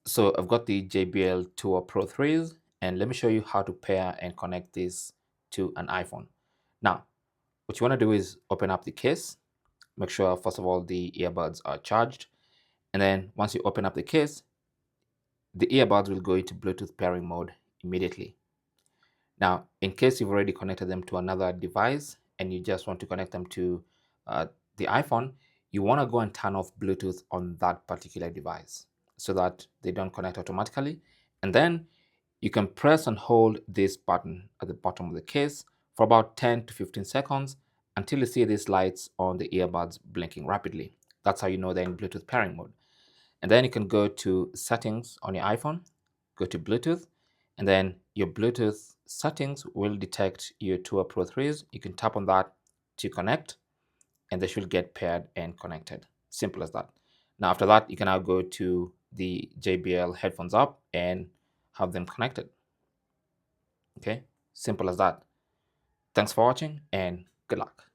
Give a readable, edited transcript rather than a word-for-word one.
So I've got the JBL Tour Pro 3s, and let me show you how to pair and connect this to an iPhone. Now, what you want to do is open up the case, make sure first of all the earbuds are charged, and then once you open up the case, the earbuds will go into Bluetooth pairing mode immediately. Now, in case you've already connected them to another device and you just want to connect them to the iPhone, you want to go and turn off Bluetooth on that particular device so that they don't connect automatically. And then you can press and hold this button at the bottom of the case for about 10 to 15 seconds until you see these lights on the earbuds blinking rapidly. That's how you know they're in Bluetooth pairing mode. And then you can go to settings on your iPhone, go to Bluetooth, and then your Bluetooth settings will detect your Tour Pro 3s. You can tap on that to connect, and they should get paired and connected. Simple as that. Now, after that, you can now go to the JBL headphones app and have them connected. Okay, simple as that. Thanks for watching and good luck.